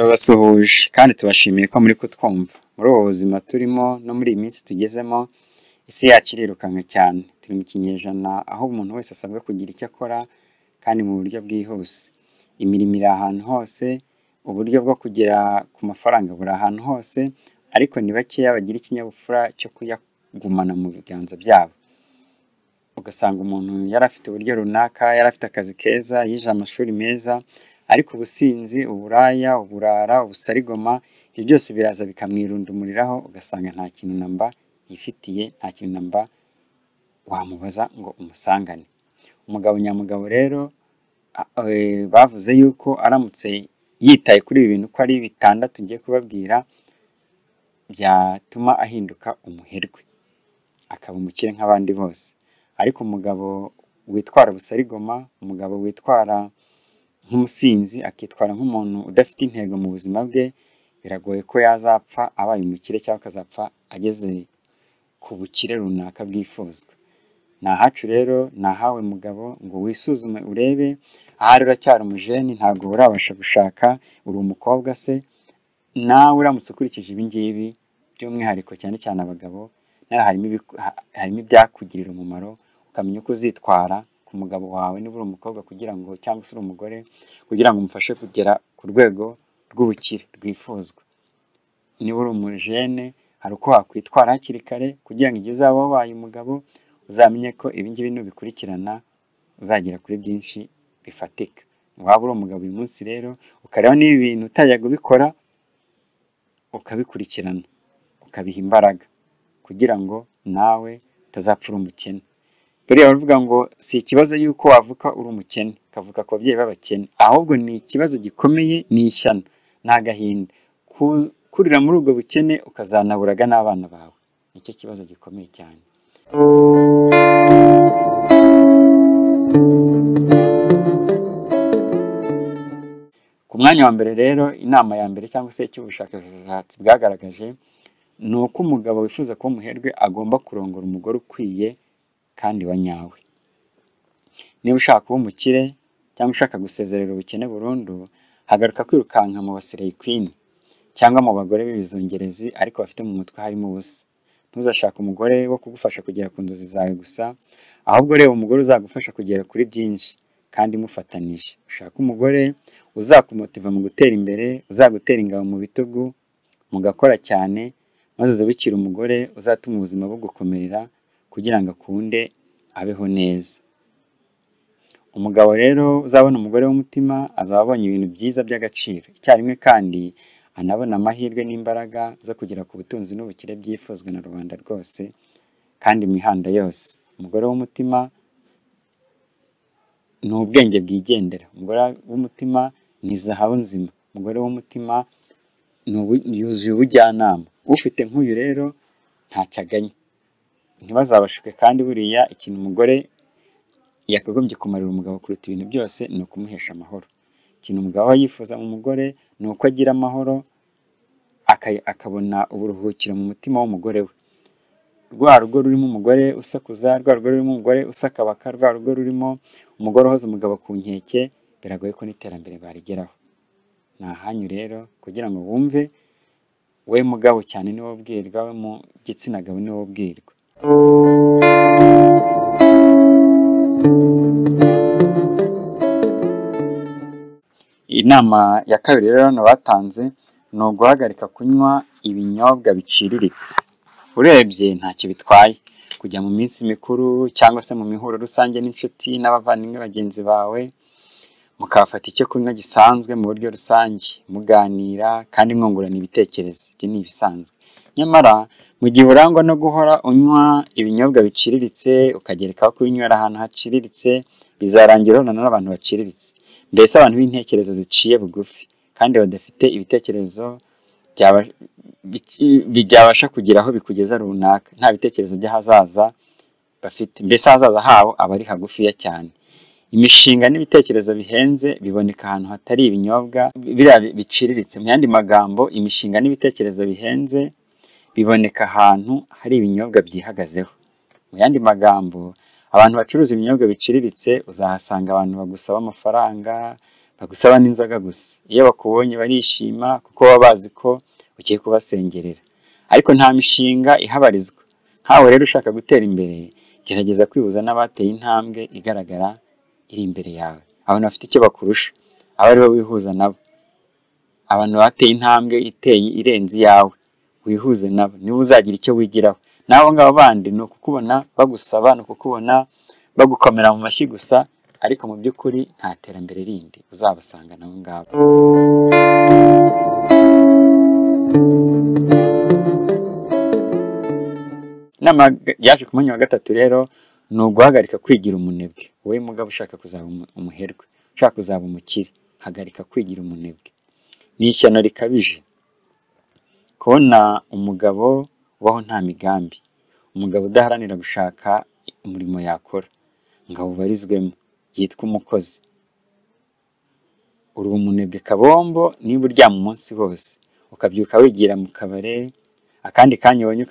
turabasuhuje kandi tubashimiye ko muri kutwumva muri ubu buzima turimo no muri iyi minsi tugezemo. Isi yacu irirukanka cyane, turi mu kinyejana aho umuntu wese asabwa kugira icyo akora kandi mu buryo bwihuse. Imirimo iri ahantu hose, uburyo bwo kugera ku mafaranga buri ahantu hose, ariko ni bakeya bagira ikinyabupfura cyo kuyagumana mu biganza byabo. Ugasanga umuntu yari afite uburyo runaka, yari afite akazi keza, yije amashuri meza, ariko ubusinzi, uburaya, uburara, ubusarigoma, ibyo byose biraza bikamwirundumuriraho, ugasanga nta kintu namba yifitiye, nta kintu namba wamubaza ngo umusangane. Umugabo nyamugabo rero bavuze yuko aramutse yitaye kuri ibi bintu ko ari 6 ngiye kubabwira, byatuma ahinduka umuherwe akaba umukire nk'abandi bose. Ariko umugabo witwara busarigoma, umugabo witwara nk'umusinzi, akitwara nk'umuntu udafite intego mu buzima bwe, biragoye ko yazapfa abaye umukire cyangwa akazapfa ageze ku bukire runaka bwifuzwa. Nahacu rero, nahawe mugabo ngo wisuzume urebe, ahari uracyari umujeni, ntabwo urabasha gushaka, uri umukobwa se, nawe uramutse ukurikije ibi ngibi by'umwihariko cyane cyane abagabo, nawe harimo ibyakugirira umumaro, ukamenya uko uzitwara ku mugabo wawe niba uri umukobwa kugira ngo, cyangwa se uri umugore, kugira ngo umufashe kugera ku rwego rw'ubukire rwifuzwa. Niba uri umujene, hari uko wakwitwara hakiri kare kugira ngo igihe uzaba wabaye umugabo uzamenye ko ibi ngibi nubikurikirana uzagera kuri byinshi bifatika. Waba uri umugabo uyu munsi rero, ukareba niba ibintu utajyaga ubikora, ukabikurikirana, ukabiha imbaraga kugira ngo nawe utazapfura umukene. Buriya baravuga ngo si ikibazo yuko wavuka uri umukene, ukavuka ku babyeyi b'abakene, ahubwo ni ikibazo gikomeye, ni ishyano, ni agahinda kurira muri ubwo bukene ukazanaburaga n'abana bawe. Nicyo kibazo gikomeye cyane. Ku mwanya wa mbere rero, inama ya mbere cyangwa se icy'ubushakashatsi bwagaragaje, ni uko umugabo wifuza kuba umuherwe agomba kurongora umugore ukwiye kandi wa nyawe. Niba ushaka kuba umukire cyangwa ushaka gusezerera ubukene burundu, hagaruka kwirukanka mu basireyi kwini cyangwa mu bagore b'ibizungerezi ariko bafite mu mutwe harimo ubusa. Ntuzashake umugore wo kugufasha kugera ku nzozi zawe gusa, ahubwo reba umugore uzagufasha kugera kuri byinshi kandi mufatanije. Ushaka umugore uzakumotiva mu gutera imbere, uzagutera ingabo mu bitugu, mugakora cyane, maze uzabikira umugore uzatuma ubuzima bugukomerera kugira ngo akunde abeho neza. Umugabo rero uzabona umugore w'umutima azaba abonye ibintu byiza by'agaciro icyarimwe, kandi anabona amahirwe n'imbaraga zo kugera ku butunzi n'ubukire byifuzwa na rubanda rwose kandi imihanda yose. Umugore w'umutima ni ubwenge bwigendera, umugore w'umutima ni zahabu nzima, umugore w'umutima yuzuye ubujyanama. Ufite nk'uyu rero ntacyo aganya. Ntibazabashuke kandi buriya ikintu umugore yakagombye kumarira umugabo kuruta ibintu byose ni ukumuhesha amahoro. Ikintu umugabo aba yifuza mu mugore ni uko agira amahoro, akabona uburuhukiro mu mutima w'umugore we. Rwa rugo rurimo umugore usakuza, rwa rugo rurimo umugore usakabaka, rwa rugo rurimo umugore uhoza umugabo ku nkeke, biragoye ko n'iterambere barigeraho. Ni ahanyu rero kugira ngo wumve, we mugabo cyane niwo ubwirwa, we mu gitsina gabo niwo ubwirwa. Inama ya kabiri rero hano batanze ni uguhagarika kunywa ibinyobwa biciriritse. Urebye ntacyo bitwaye kujya mu minsi mikuru cyangwa se mu mihuro rusange n'inshuti n'abavandimwe bagenzi bawe, mukafata icyo kunywa gisanzwe mu buryo rusange, muganira kandi mwungurana ibitekerezo. Ibyo ni ibisanzwe. Nyamara mu gihe urangwa no guhora unywa ibinyobwa biciriritse, ukagerekaho kubinywera ahantu haciriritse, bizarangira ubonana n'abantu baciriritse, mbese abantu b'intekerezo ziciye bugufi kandi badafite ibitekerezo byabasha kugira aho bikugeza runaka, nta bitekerezo by'ahazaza bafite, mbese ahazaza habo aba ari hagufiya cyane. Imishinga n'ibitekerezo bihenze biboneka ahantu hatari ibinyobwa biriya biciriritse. Mu yandi magambo, imishinga n'ibitekerezo bihenze biboneka ahantu hari ibinyobwa byihagazeho. Mu yandi magambo, abantu bacuruza ibinyobwa biciriritse uzahasanga abantu bagusaba amafaranga, bagusaba n'inzoga gusa. Iyo bakubonye barishima kuko baba bazi ko ugiye kubasengerera, ariko nta mishinga ihabarizwa. Nkawe rero ushaka gutera imbere, gerageza kwihuza n'abateye intambwe igaragara iri imbere yawe, abantu bafite icyo bakurusha, aba ari bo wihuza nabo. Abantu bateye intambwe iteye irenze iyawe, wihuze nabo, niba uzagira icyo wigiraho. Nabo ngabo bandi ni ukukubona bagusaba, ni ukukubona bagukomera mu mashyi gusa, ariko mu by'ukuri nta terambere rindi uzabasanga nabo ngabo. Inama yaje ku mwanya wa gatatu rero ni uguhagarika kwigira umunebwe. Wowe mugabo ushaka kuzaba umuherwe, ushaka kuzaba umukire, hagarika kwigira umunebwe. Ni ishyano rikabije kubona umugabo ubaho nta migambi, umugabo udaharanira gushaka umurimo yakora ngo awubarizwemo, yitwa umukozi. Uri umunebwe kabombo niba uryama umunsi wose, ukabyuka wigira mu kabare, akandi kanya ubonye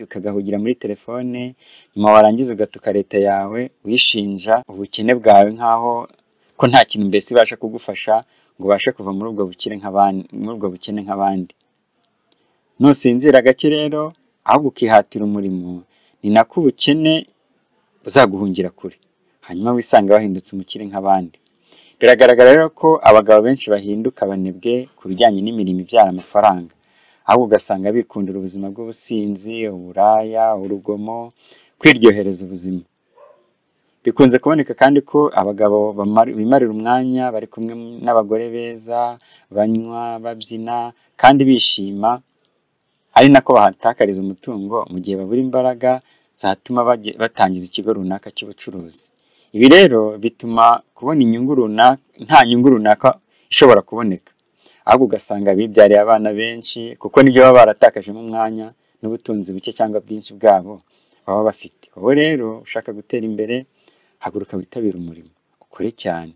ukagahugira muri telefone, nyuma warangiza ugatuka leta yawe wishinja ubukene bwawe nkaho ko nta kintu mbese ibasha kugufasha ngo ubashe kuva muri ubwo bukene nk'abandi. Nusinzira gake rero ahubwo ukihatira umurimo, ni nako ubukene buzaguhungira kure, hanyuma wisanga wahindutse umukire nk'abandi. Biragaragara rero ko abagabo benshi bahinduka abanebwe ku bijyanye n'imirimo ibyara amafaranga, ahubwo ugasanga bikundira ubuzima bw'ubusinzi, uburaya, urugomo, kwiryohereza ubuzima. Bikunze kuboneka kandi ko abagabo bimarira umwanya bari kumwe n'abagore beza, banywa, babyina kandi bishima, ari nako bahatakariza umutungo mu gihe babura imbaraga zatuma batangiza ikigo runaka cy'ubucuruzi. Ibi rero bituma kubona nta nyungu runaka ishobora kuboneka, ahubwo ugasanga bibyariye abana benshi kuko nibyo baba baratakajemo umwanya n'ubutunzi buke cyangwa bwinshi bwabo baba bafite. Wowe rero ushaka gutera imbere, haguruka witabire umurimo, ukore cyane,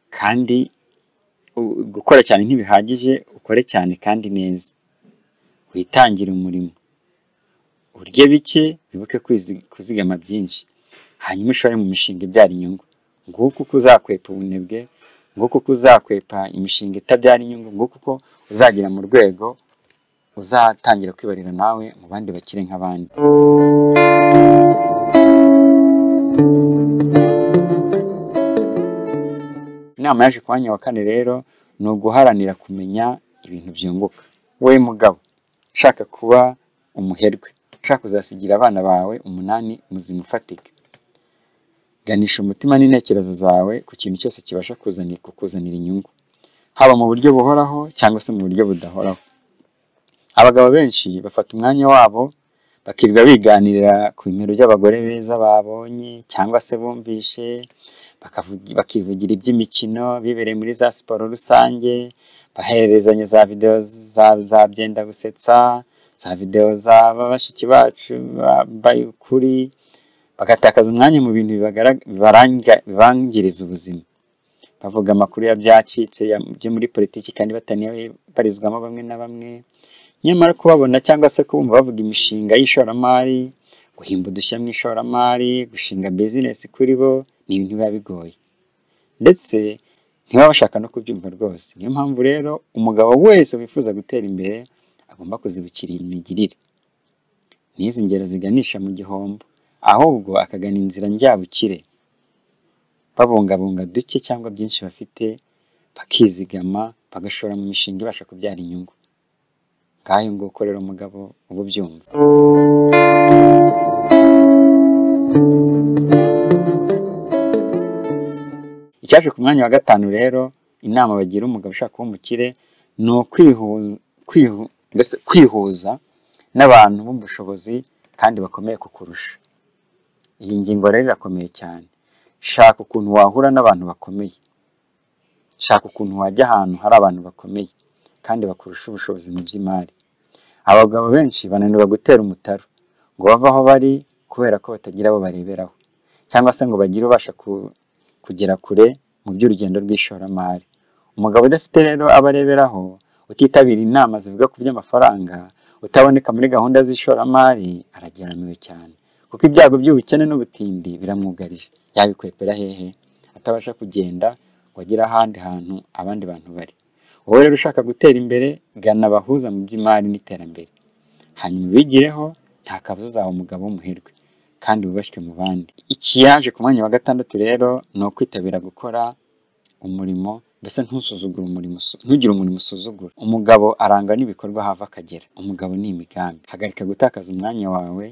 kandi gukora cyane ntibihagije, ukore cyane kandi neza. Witangire umurimo, urye bike, wibuke kuzigama byinshi, hanyuma ushore mu mishinga ibyara inyungu. Nguko uko uzakwepa ubunebwe, nguko uko uzakwepa imishinga itabyara inyungu, nguko uko uzagera mu rwego uzatangira kwibarira nawe mu bandi bakire nk'abandi. Inama yaje ku mwanya wa kane rero ni uguharanira kumenya ibintu byunguka. Wowe mugabo ushaka kuba umuherwe, ushaka kuzasigira abana bawe umunani muzima ufatika, ganisha umutima n'intekerezo zawe ku kintu cyose kibasha kukuzanira inyungu, haba mu buryo buhoraho cyangwa se mu buryo budahoraho. Abagabo benshi bafata umwanya wabo bakirwa biganirira ku bimero by'abagore beza babonye cyangwa se bumvishe, bakivugira iby'imikino bibereye muri za siporo rusange, bahererezanya za videwo za byenda gusetsa, za videwo za bashiki bacu bambaye ukuri, bagatakaza umwanya mu bintu bibangiriza ubuzima. Bavuga amakuru ya byacitse byo muri politiki kandi batanibarizwamo bamwe na bamwe. Nyamara kubabona cyangwa se kubumva bavuga imishinga y'ishoramari, guhimba udushya mu ishoramari, gushinga business kuri bo ni ibintu biba bigoye, ndetse ntibaba bashaka no kubyumva rwose. Niyo mpamvu rero umugabo wese wifuza gutera imbere agomba kuzibukira imigirire n'izi ngero ziganisha mu gihombo, ahubwo akagana inzira njyabukire, babungabunga duke cyangwa byinshi bafite, bakizigama, bagashora mu mishinga ibasha kubyara inyungu. Ngayo nguko rero umugabo uba ubyumva. Icyaje ku mwanya wa gatanu rero, inama bagira umugabo ushaka kuba umukire ni kwihuza n'abantu b'ubushobozi kandi bakomeye kukurusha. Iyi ngingo rero irakomeye cyane. Shaka ukuntu wahura n'abantu bakomeye, shaka ukuntu wajya ahantu hari abantu bakomeye kandi bakurusha ubushobozi mu by'imari. Abagabo benshi bananirwa gutera umutaro ngo bava aho bari kubera ko batagira abo bareberaho, cyangwa se ngo bagire ubasha kugera kure mu by'urugendo rw'ishoramari. Umugabo udafite rero abareberaho, utitabira inama zivuga ku by'amafaranga, utaboneka muri gahunda z'ishoramari, arageramiwe cyane, kuko ibyago by'ubukene n'ubutindi biramwugarije. Yabikwepera hehe? Atabasha kugenda wagera ahandi hantu abandi bantu bari. Wowe rero ushaka gutera imbere, gana abahuza mu by'imari n'iterambere, hanyuma ubigireho, nta kabuza uzaba umugabo w'umuherwe kandi wubashywe mu bandi. Ikiyaje ku mwanya wa gatandatu rero ni ukwitabira gukora umurimo, mbese ntusuzugure umurimo, ntugire umurimo usuzugura. Umugabo arangwa n'ibikorwa hava akagera. Umugabo ni imigambi. Hagarika gutakaza umwanya wawe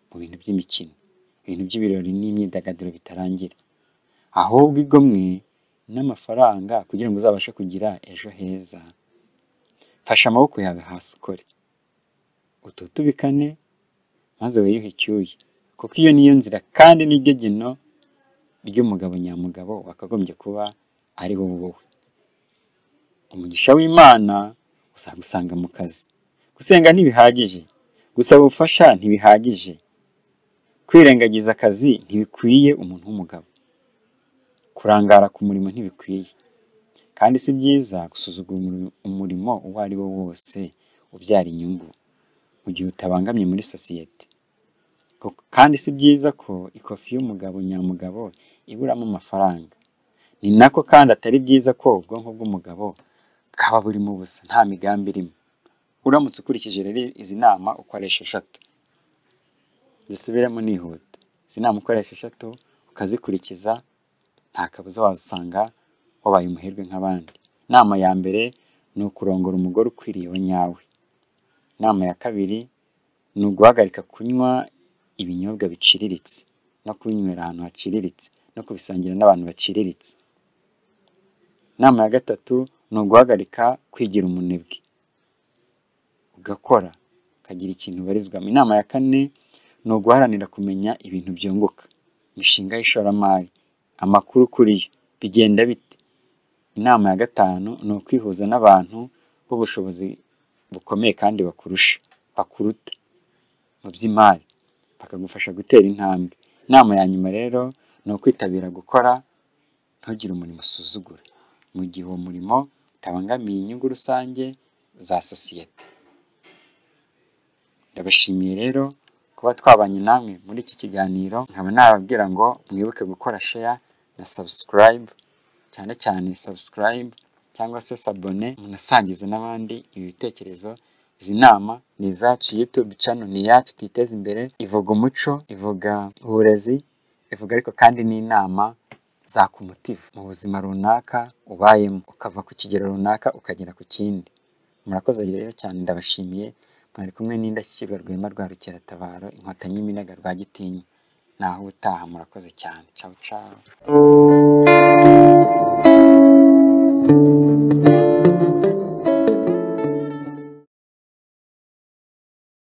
mu bintu by'imikino, ibintu by'ibirori n'imyidagaduro bitarangira, ahubwo igomwe n'amafaranga kugira ngo uzabashe kugira ejo heza. Fasha amaboko yawe hasi ukore, ututubikane maze wiyuhe icyuya, kuko iyo niyo nzira kandi niryo geno ry'umugabo nyamugabo wakagombye kuba ari wowe. Umugisha w'Imana uzagusanga mu kazi. Gusenga ntibihagije, gusaba ubufasha ntibihagije, kwirengagiza akazi ntibikwiye umuntu w'umugabo, kurangara ku murimo ntibikwiye, kandi si byiza gusuzugura umurimo uwo ari wo wose ubyara inyungu mu gihe utabangamye muri sosiyete. Kandi si byiza ko ikofi y'umugabo nyamugabo iburamo amafaranga. Ni nako kandi atari byiza ko ubwonko bw'umugabo bwaba burimo ubusa, nta migambi irimo. Uramutse ukurikije rero izi nama uko ari 6, zisubiremo nihuta, izi nama uko ari 6 ukazikurikiza, nta kabuza wazasanga wabaye umuherwe nk'abandi. Inama ya mbere ni ukurongora umugore ukwiriye wa nyawe. Inama ya kabiri ni uguhagarika kunywa ibinyobwa biciriritse no kubinywera ahantu haciriritse no kubisangira n'abantu baciriritse. Inama ya gatatu ni uguhagarika kwigira umunebwe, ugakora ukagira ikintu ubarizwamo. Inama ya kane ni uguharanira kumenya ibintu byunguka, imishinga y'ishoramari, amakuru kuri yo bigenda bite. Inama ya gatanu ni ukwihuza n'abantu b'ubushobozi bukomeye kandi bakuruta mu by'imari, bakagufasha gutera intambwe. Inama ya nyuma rero ni ukwitabira gukora, ntugire umurimo usuzugura mu gihe uwo murimo utabangamiye inyungu rusange za sosiyete. Ndabashimiye rero kuba twabanye namwe muri iki kiganiro, nkaba nababwira ngo mwibuke gukora share na subscribe, cyane cyane subscribe cyangwa se sabone, munasangize n'abandi ibi bitekerezo. Izi nama ni izacu, YouTube channel ni yacu, tuyiteze imbere. Ivuga umuco, ivuga uburezi, ivuga ariko kandi n'inama za kumutiva mu buzima runaka ubayemo, ukava ku kigero runaka ukagera ku kindi. Murakoze rero cyane, ndabashimiye. Mwari kumwe n'Indashyikirwa Rwema rwa Rukeratabaro, Inkotanyi y'Iminaga Rwagitinywa. Naho utaha, murakoze cyane. Ciao ciao.